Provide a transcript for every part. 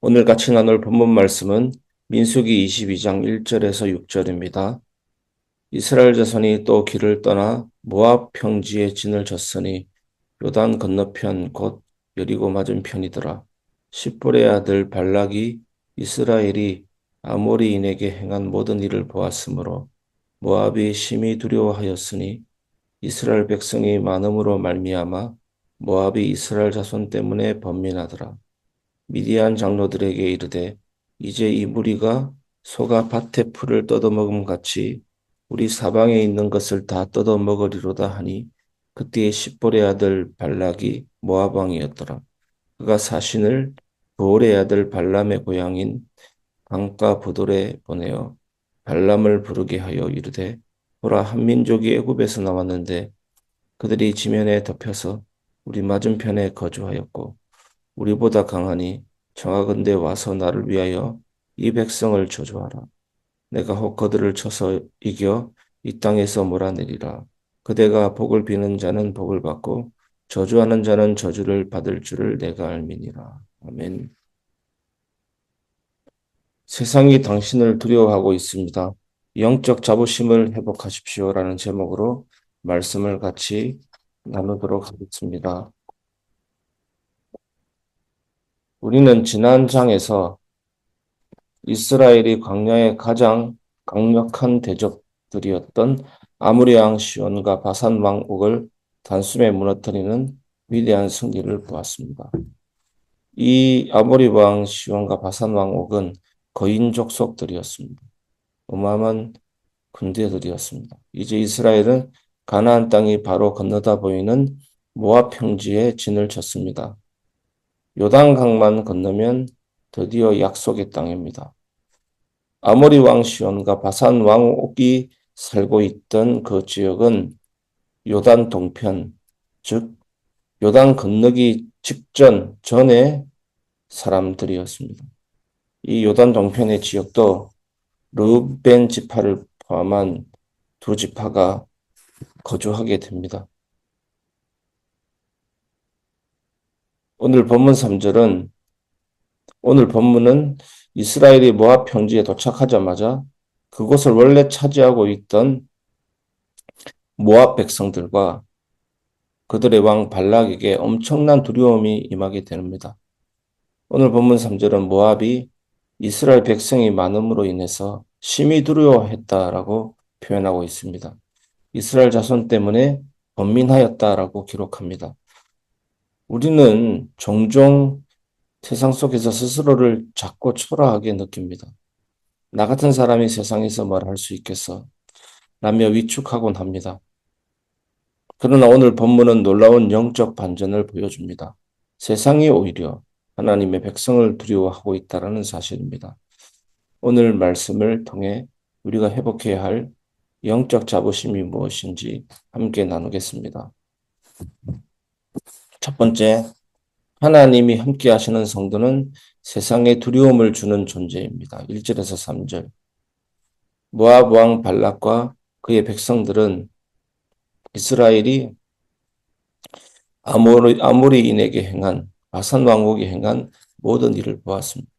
오늘 같이 나눌 본문 말씀은 민수기 22장 1절에서 6절입니다. 이스라엘 자손이 또 길을 떠나 모압 평지에 진을 쳤으니 요단 건너편 곧 여리고 맞은편이더라. 십볼의 아들 발락이 이스라엘이 아모리인에게 행한 모든 일을 보았으므로 모압이 심히 두려워하였으니 이스라엘 백성이 많음으로 말미암아 모압이 이스라엘 자손 때문에 번민하더라. 미디안 장로들에게 이르되 이제 이 무리가 소가 밭의 풀을 뜯어먹음 같이 우리 사방에 있는 것을 다 뜯어먹으리로다 하니 그때의 십볼의 아들 발락이 모압 왕이었더라. 그가 사신을 보올의 아들 발람의 고향인 방가 부돌에 보내어 발람을 부르게 하여 이르되 보라 한 민족이 애굽에서 나왔는데 그들이 지면에 덮여서 우리 맞은편에 거주하였고 우리보다 강하니 청하건대 와서 나를 위하여 이 백성을 저주하라. 내가 혹 그들을 쳐서 이겨 이 땅에서 몰아내리라. 그대가 복을 비는 자는 복을 받고 저주하는 자는 저주를 받을 줄을 내가 알미니라. 아멘. 세상이 당신을 두려워하고 있습니다. 영적 자부심을 회복하십시오라는 제목으로 말씀을 같이 나누도록 하겠습니다. 우리는 지난 장에서 이스라엘이 광야의 가장 강력한 대적들이었던 아모리 왕 시온과 바산 왕 옥을 단숨에 무너뜨리는 위대한 승리를 보았습니다. 이 아모리 왕 시온과 바산 왕 옥은 거인 족속들이었습니다. 어마어마한 군대들이었습니다. 이제 이스라엘은 가나안 땅이 바로 건너다 보이는 모압 평지에 진을 쳤습니다. 요단강만 건너면 드디어 약속의 땅입니다. 아모리 왕 시온과 바산 왕 옥이 살고 있던 그 지역은 요단 동편, 즉 요단 건너기 직전 전의 사람들이었습니다. 이 요단 동편의 지역도 르벤 지파를 포함한 두 지파가 거주하게 됩니다. 오늘 본문 3절은 오늘 본문은 이스라엘이 모압 평지에 도착하자마자 그곳을 원래 차지하고 있던 모압 백성들과 그들의 왕 발락에게 엄청난 두려움이 임하게 됩니다. 오늘 본문 3절은 모압이 이스라엘 백성이 많음으로 인해서 심히 두려워했다라고 표현하고 있습니다. 이스라엘 자손 때문에 번민하였다라고 기록합니다. 우리는 종종 세상 속에서 스스로를 작고 초라하게 느낍니다. 나 같은 사람이 세상에서 뭘 할 수 있겠어? 라며 위축하곤 합니다. 그러나 오늘 본문은 놀라운 영적 반전을 보여줍니다. 세상이 오히려 하나님의 백성을 두려워하고 있다는 사실입니다. 오늘 말씀을 통해 우리가 회복해야 할 영적 자부심이 무엇인지 함께 나누겠습니다. 첫 번째, 하나님이 함께 하시는 성도는 세상에 두려움을 주는 존재입니다. 1절에서 3절. 모압 왕 발락과 그의 백성들은 이스라엘이 아모리인에게 행한 바산 왕국이 행한 모든 일을 보았습니다.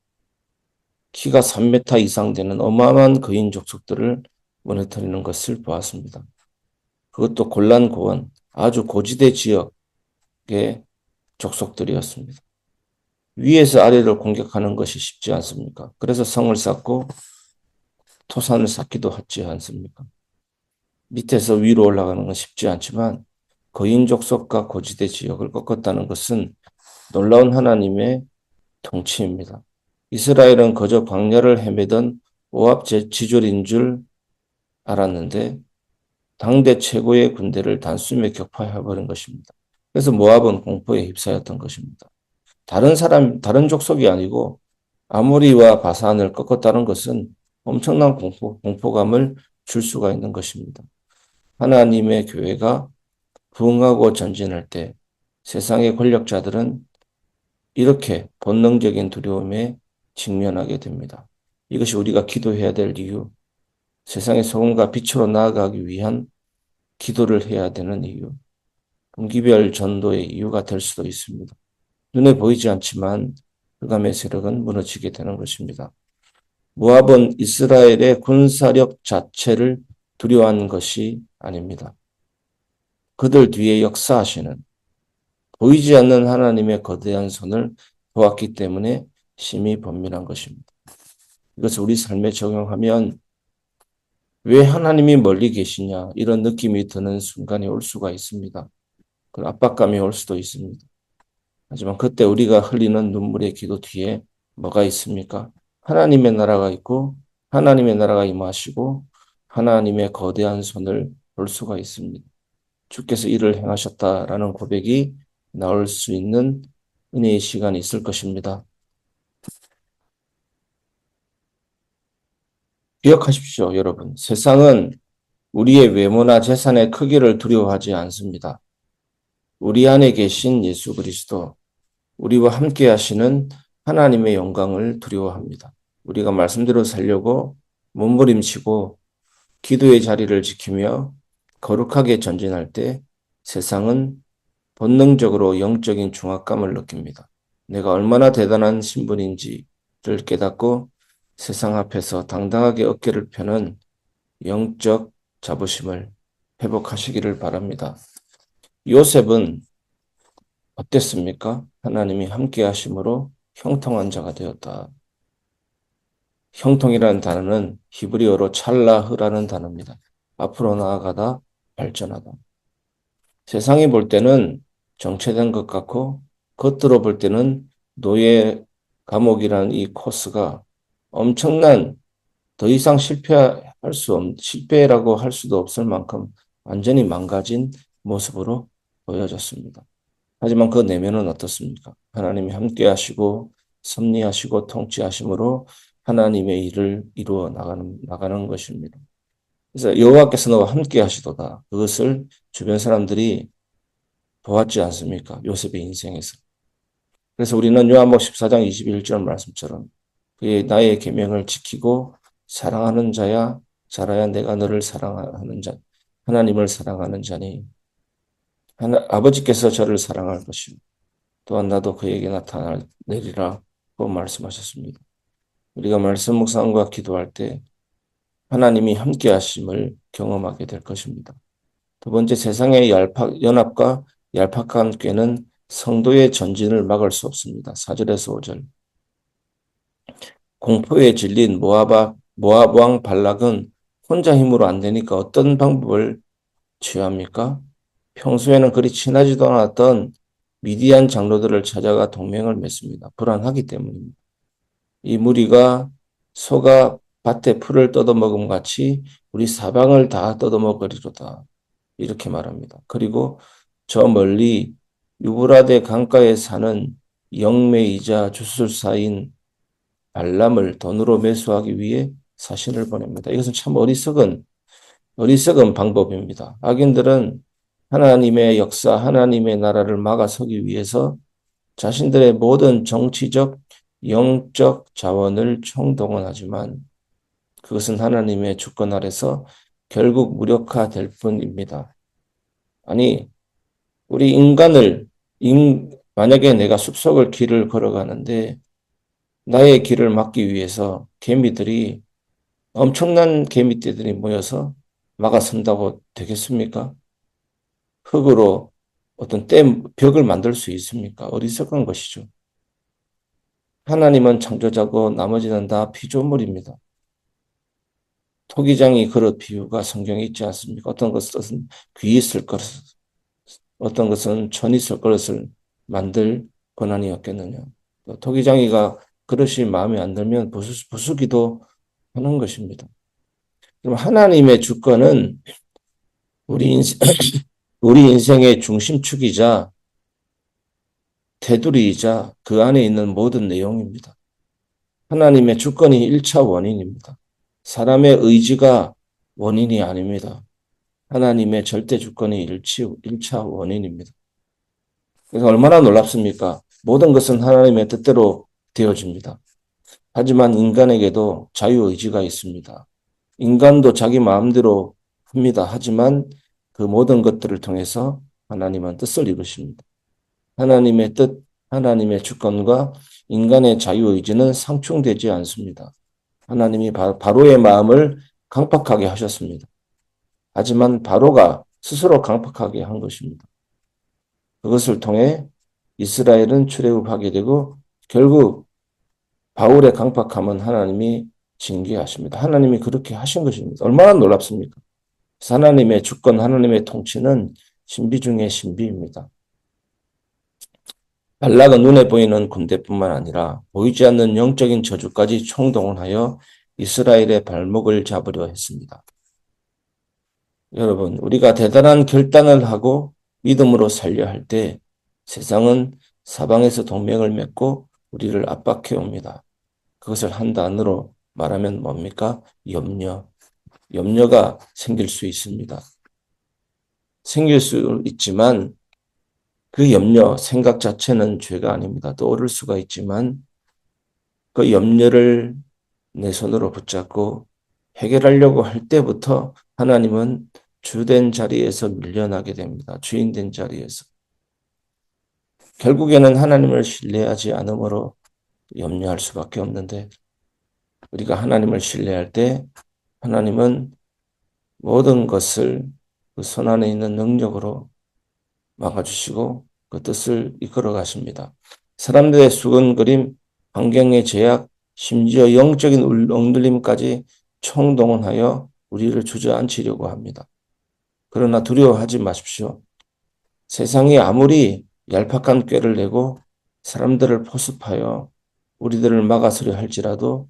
키가 3m 이상 되는 어마어마한 거인 족속들을 무너뜨리는 것을 보았습니다. 그것도 골란고원 아주 고지대 지역의 족속들이었습니다. 위에서 아래를 공격하는 것이 쉽지 않습니까? 그래서 성을 쌓고 토산을 쌓기도 하지 않습니까? 밑에서 위로 올라가는 건 쉽지 않지만 거인 족속과 고지대 지역을 꺾었다는 것은 놀라운 하나님의 통치입니다. 이스라엘은 거저 광야를 헤매던 모압 지졸인 줄 알았는데 당대 최고의 군대를 단숨에 격파해버린 것입니다. 그래서 모압은 공포에 휩싸였던 것입니다. 다른 족속이 아니고 아모리와 바산을 꺾었다는 것은 엄청난 공포감을 줄 수가 있는 것입니다. 하나님의 교회가 부흥하고 전진할 때 세상의 권력자들은 이렇게 본능적인 두려움에 직면하게 됩니다. 이것이 우리가 기도해야 될 이유, 세상의 소금과 빛으로 나아가기 위한 기도를 해야 되는 이유, 분기별 전도의 이유가 될 수도 있습니다. 눈에 보이지 않지만 흑암의 세력은 무너지게 되는 것입니다. 모압은 이스라엘의 군사력 자체를 두려워한 것이 아닙니다. 그들 뒤에 역사하시는 보이지 않는 하나님의 거대한 손을 보았기 때문에 심히 번민한 것입니다. 이것을 우리 삶에 적용하면 왜 하나님이 멀리 계시냐 이런 느낌이 드는 순간이 올 수가 있습니다. 그 압박감이 올 수도 있습니다. 하지만 그때 우리가 흘리는 눈물의 기도 뒤에 뭐가 있습니까? 하나님의 나라가 있고 하나님의 나라가 임하시고 하나님의 거대한 손을 볼 수가 있습니다. 주께서 이를 행하셨다라는 고백이 나올 수 있는 은혜의 시간이 있을 것입니다. 기억하십시오, 여러분. 세상은 우리의 외모나 재산의 크기를 두려워하지 않습니다. 우리 안에 계신 예수 그리스도, 우리와 함께 하시는 하나님의 영광을 두려워합니다. 우리가 말씀대로 살려고 몸부림치고 기도의 자리를 지키며 거룩하게 전진할 때 세상은 본능적으로 영적인 중압감을 느낍니다. 내가 얼마나 대단한 신분인지를 깨닫고 세상 앞에서 당당하게 어깨를 펴는 영적 자부심을 회복하시기를 바랍니다. 요셉은 어땠습니까? 하나님이 함께 하심으로 형통한 자가 되었다. 형통이라는 단어는 히브리어로 찰라흐라는 단어입니다. 앞으로 나아가다, 발전하다. 세상이 볼 때는 정체된 것 같고 겉으로 볼 때는 노예 감옥이라는 이 코스가 엄청난 더 이상 실패라고 할 수도 없을 만큼 완전히 망가진 모습으로 보여졌습니다. 하지만 그 내면은 어떻습니까? 하나님이 함께 하시고 섭리하시고 통치하심으로 하나님의 일을 이루어 나가는 것입니다. 그래서 여호와께서 너와 함께 하시도다. 그것을 주변 사람들이 보았지 않습니까? 요셉의 인생에서. 그래서 우리는 요한복 14장 21절 말씀처럼 그의 나의 계명을 지키고 사랑하는 자야 자라야 내가 너를 사랑하는 자 하나님을 사랑하는 자니 아버지께서 저를 사랑할 것이요 또한 나도 그에게 나타내리라고 말씀하셨습니다. 우리가 말씀 묵상과 기도할 때 하나님이 함께 하심을 경험하게 될 것입니다. 두 번째, 세상의 연합과 얄팍한 꾀는 성도의 전진을 막을 수 없습니다. 4절에서 5절. 공포에 질린 모압 왕 발락은 혼자 힘으로 안 되니까 어떤 방법을 취합니까? 평소에는 그리 친하지도 않았던 미디안 장로들을 찾아가 동맹을 맺습니다. 불안하기 때문입니다. 이 무리가 소가 밭에 풀을 뜯어먹음 같이 우리 사방을 다 뜯어먹으리로다. 이렇게 말합니다. 그리고 저 멀리 유브라데 강가에 사는 영매이자 주술사인 발람을 돈으로 매수하기 위해 사신을 보냅니다. 이것은 참 어리석은 방법입니다. 악인들은 하나님의 역사, 하나님의 나라를 막아서기 위해서 자신들의 모든 정치적, 영적 자원을 총동원하지만 그것은 하나님의 주권 아래서 결국 무력화될 뿐입니다. 아니, 우리 만약에 내가 숲속을 길을 걸어가는데 나의 길을 막기 위해서 엄청난 개미떼들이 모여서 막아선다고 되겠습니까? 흙으로 어떤 벽을 만들 수 있습니까? 어리석은 것이죠. 하나님은 창조자고 나머지는 다 피조물입니다. 토기장이 그릇 비유가 성경에 있지 않습니까? 어떤 것은 귀 있을 것을, 어떤 것은 천 있을 것을 만들 권한이 없겠느냐. 토기장이가 그릇이 마음에 안 들면 부수기도 하는 것입니다. 그럼 하나님의 주권은 우리 인생, 우리 인생의 중심축이자 테두리이자 그 안에 있는 모든 내용입니다. 하나님의 주권이 1차 원인입니다. 사람의 의지가 원인이 아닙니다. 하나님의 절대 주권이 1차 원인입니다. 그래서 얼마나 놀랍습니까? 모든 것은 하나님의 뜻대로 되어집니다. 하지만 인간에게도 자유의지가 있습니다. 인간도 자기 마음대로 합니다. 하지만 그 모든 것들을 통해서 하나님은 뜻을 이루십니다. 하나님의 뜻, 하나님의 주권과 인간의 자유의지는 상충되지 않습니다. 하나님이 바로의 마음을 강팍하게 하셨습니다. 하지만 바로가 스스로 강팍하게 한 것입니다. 그것을 통해 이스라엘은 출애굽하게 되고 결국 바울의 강팍함은 하나님이 징계하십니다. 하나님이 그렇게 하신 것입니다. 얼마나 놀랍습니까? 하나님의 주권, 하나님의 통치는 신비 중의 신비입니다. 발락은 눈에 보이는 군대뿐만 아니라 보이지 않는 영적인 저주까지 총동원하여 이스라엘의 발목을 잡으려 했습니다. 여러분, 우리가 대단한 결단을 하고 믿음으로 살려 할 때 세상은 사방에서 동맹을 맺고 우리를 압박해 옵니다. 그것을 한 단어로 말하면 뭡니까? 염려. 염려가 생길 수 있습니다. 생길 수 있지만 그 염려, 생각 자체는 죄가 아닙니다. 떠오를 수가 있지만 그 염려를 내 손으로 붙잡고 해결하려고 할 때부터 하나님은 주된 자리에서 밀려나게 됩니다. 주인된 자리에서. 결국에는 하나님을 신뢰하지 않으므로 염려할 수밖에 없는데 우리가 하나님을 신뢰할 때 하나님은 모든 것을 그 손 안에 있는 능력으로 막아주시고 그 뜻을 이끌어 가십니다. 사람들의 수근거림, 환경의 제약, 심지어 영적인 억눌림까지 총동원하여 우리를 주저앉히려고 합니다. 그러나 두려워하지 마십시오. 세상이 아무리 얄팍한 꾀를 내고 사람들을 포섭하여 우리들을 막아서려 할지라도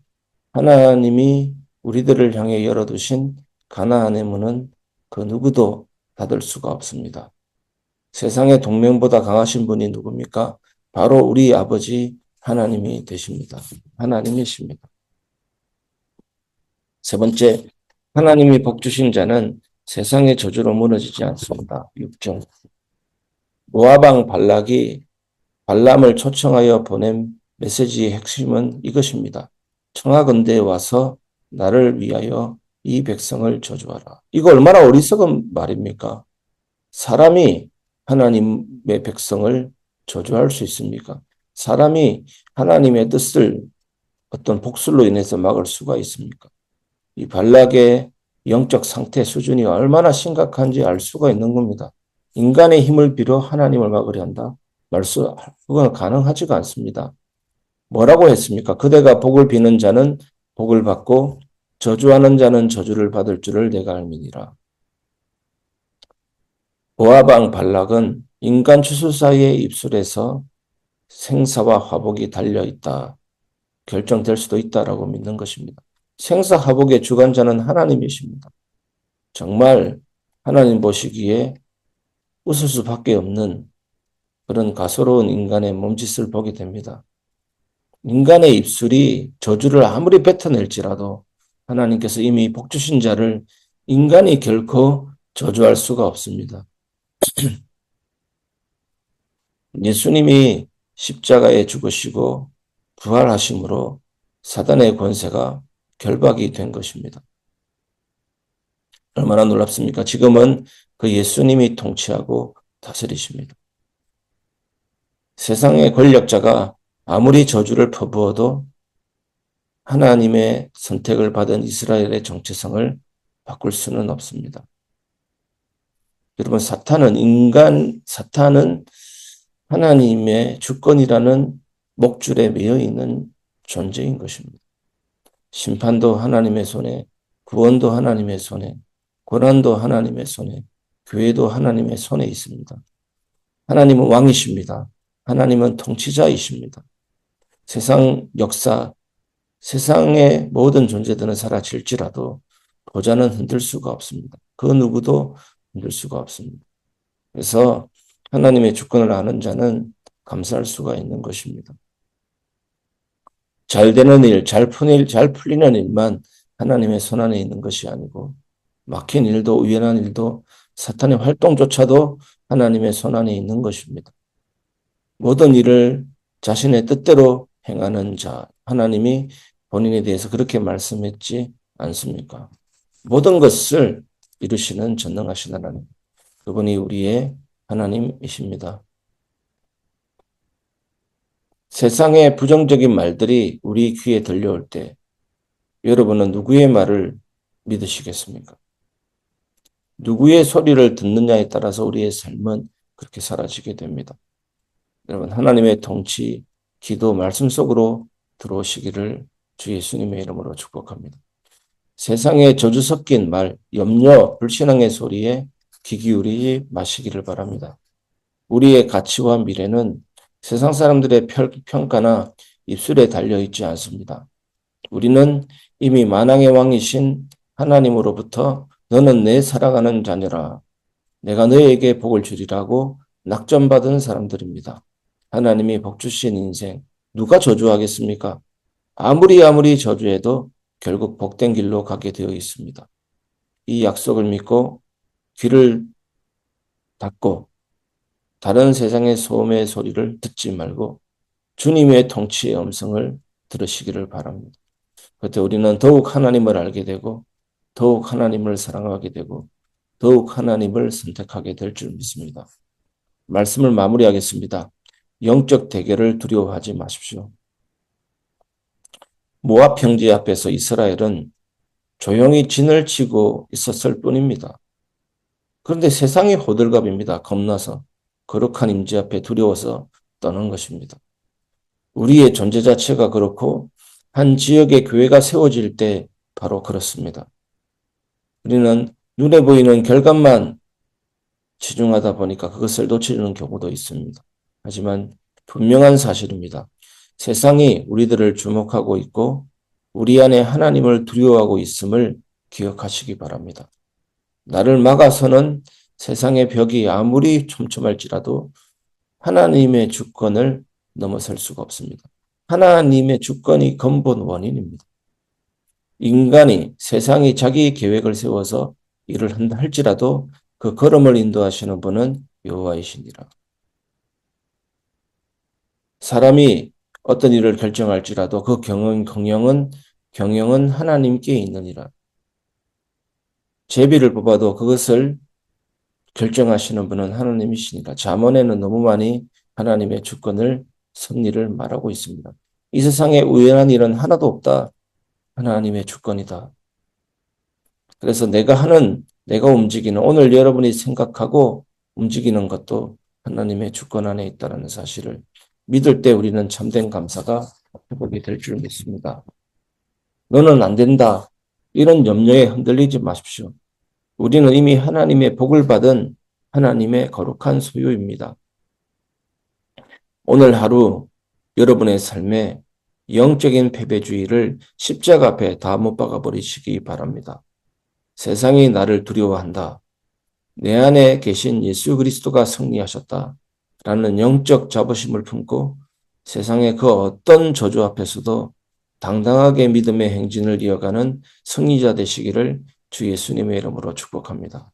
하나님이 우리들을 향해 열어두신 가나안의 문은 그 누구도 닫을 수가 없습니다. 세상의 동맹보다 강하신 분이 누굽니까? 바로 우리 아버지 하나님이 되십니다. 하나님이십니다. 세 번째, 하나님이 복주신 자는 세상의 저주로 무너지지 않습니다. 6절. 모압왕 발락이 발람을 초청하여 보낸 메시지의 핵심은 이것입니다. 청하건대 와서 나를 위하여 이 백성을 저주하라. 이거 얼마나 어리석은 말입니까? 사람이 하나님의 백성을 저주할 수 있습니까? 사람이 하나님의 뜻을 어떤 복술로 인해서 막을 수가 있습니까? 이 발락의 영적 상태 수준이 얼마나 심각한지 알 수가 있는 겁니다. 인간의 힘을 빌어 하나님을 막으려 한다? 그건 가능하지가 않습니다. 뭐라고 했습니까? 그대가 복을 비는 자는 복을 받고 저주하는 자는 저주를 받을 줄을 내가 알미니라. 모압왕 발락은 인간 추수사의 입술에서 생사와 화복이 달려있다. 결정될 수도 있다라고 믿는 것입니다. 생사화복의 주관자는 하나님이십니다. 정말 하나님 보시기에 웃을 수밖에 없는 그런 가소로운 인간의 몸짓을 보게 됩니다. 인간의 입술이 저주를 아무리 뱉어낼지라도 하나님께서 이미 복 주신 자를 인간이 결코 저주할 수가 없습니다. 예수님이 십자가에 죽으시고 부활하심으로 사단의 권세가 결박이 된 것입니다. 얼마나 놀랍습니까? 지금은 그 예수님이 통치하고 다스리십니다. 세상의 권력자가 아무리 저주를 퍼부어도 하나님의 선택을 받은 이스라엘의 정체성을 바꿀 수는 없습니다. 여러분, 사탄은 하나님의 주권이라는 목줄에 매여 있는 존재인 것입니다. 심판도 하나님의 손에, 구원도 하나님의 손에, 고난도 하나님의 손에, 교회도 하나님의 손에 있습니다. 하나님은 왕이십니다. 하나님은 통치자이십니다. 세상 역사, 세상의 모든 존재들은 사라질지라도 보좌는 흔들 수가 없습니다. 그 누구도 흔들 수가 없습니다. 그래서 하나님의 주권을 아는 자는 감사할 수가 있는 것입니다. 잘 되는 일, 잘 풀리는 일만 하나님의 손안에 있는 것이 아니고 막힌 일도 우연한 일도 사탄의 활동조차도 하나님의 손안에 있는 것입니다. 모든 일을 자신의 뜻대로 행하는 자, 하나님이 본인에 대해서 그렇게 말씀했지 않습니까? 모든 것을 이루시는 전능하신 하나님, 그분이 우리의 하나님이십니다. 세상의 부정적인 말들이 우리 귀에 들려올 때 여러분은 누구의 말을 믿으시겠습니까? 누구의 소리를 듣느냐에 따라서 우리의 삶은 그렇게 사라지게 됩니다. 여러분, 하나님의 통치, 기도, 말씀 속으로 들어오시기를 주 예수님의 이름으로 축복합니다. 세상에 저주 섞인 말, 염려, 불신앙의 소리에 귀 기울이지 마시기를 바랍니다. 우리의 가치와 미래는 세상 사람들의 평가나 입술에 달려있지 않습니다. 우리는 이미 만왕의 왕이신 하나님으로부터 너는 내 사랑하는 자녀라. 내가 너에게 복을 주리라고 낙점받은 사람들입니다. 하나님이 복 주신 인생 누가 저주하겠습니까? 아무리 저주해도 결국 복된 길로 가게 되어 있습니다. 이 약속을 믿고 귀를 닫고 다른 세상의 소음의 소리를 듣지 말고 주님의 통치의 음성을 들으시기를 바랍니다. 그때 우리는 더욱 하나님을 알게 되고 더욱 하나님을 사랑하게 되고 더욱 하나님을 선택하게 될 줄 믿습니다. 말씀을 마무리하겠습니다. 영적 대결을 두려워하지 마십시오. 모압 평지 앞에서 이스라엘은 조용히 진을 치고 있었을 뿐입니다. 그런데 세상이 호들갑입니다. 겁나서 거룩한 임재 앞에 두려워서 떠난 것입니다. 우리의 존재 자체가 그렇고 한 지역의 교회가 세워질 때 바로 그렇습니다. 우리는 눈에 보이는 결과만 치중하다 보니까 그것을 놓치는 경우도 있습니다. 하지만 분명한 사실입니다. 세상이 우리들을 주목하고 있고 우리 안에 하나님을 두려워하고 있음을 기억하시기 바랍니다. 나를 막아서는 세상의 벽이 아무리 촘촘할지라도 하나님의 주권을 넘어설 수가 없습니다. 하나님의 주권이 근본 원인입니다. 인간이 세상이 자기 계획을 세워서 일을 한다 할지라도 그 걸음을 인도하시는 분은 여호와이시니라. 사람이 어떤 일을 결정할지라도 그 경영은 하나님께 있느니라. 제비를 뽑아도 그것을 결정하시는 분은 하나님이시니라. 잠언에는 너무 많이 하나님의 주권을 섭리를 말하고 있습니다. 이 세상에 우연한 일은 하나도 없다. 하나님의 주권이다. 그래서 내가 움직이는 오늘 여러분이 생각하고 움직이는 것도 하나님의 주권 안에 있다는 사실을 믿을 때 우리는 참된 감사가 회복이 될 줄 믿습니다. 너는 안 된다. 이런 염려에 흔들리지 마십시오. 우리는 이미 하나님의 복을 받은 하나님의 거룩한 소유입니다. 오늘 하루 여러분의 삶에 영적인 패배주의를 십자가 앞에 다 못 박아 버리시기 바랍니다. 세상이 나를 두려워한다. 내 안에 계신 예수 그리스도가 승리하셨다. 라는 영적 자부심을 품고 세상의 그 어떤 저주 앞에서도 당당하게 믿음의 행진을 이어가는 승리자 되시기를 주 예수님의 이름으로 축복합니다.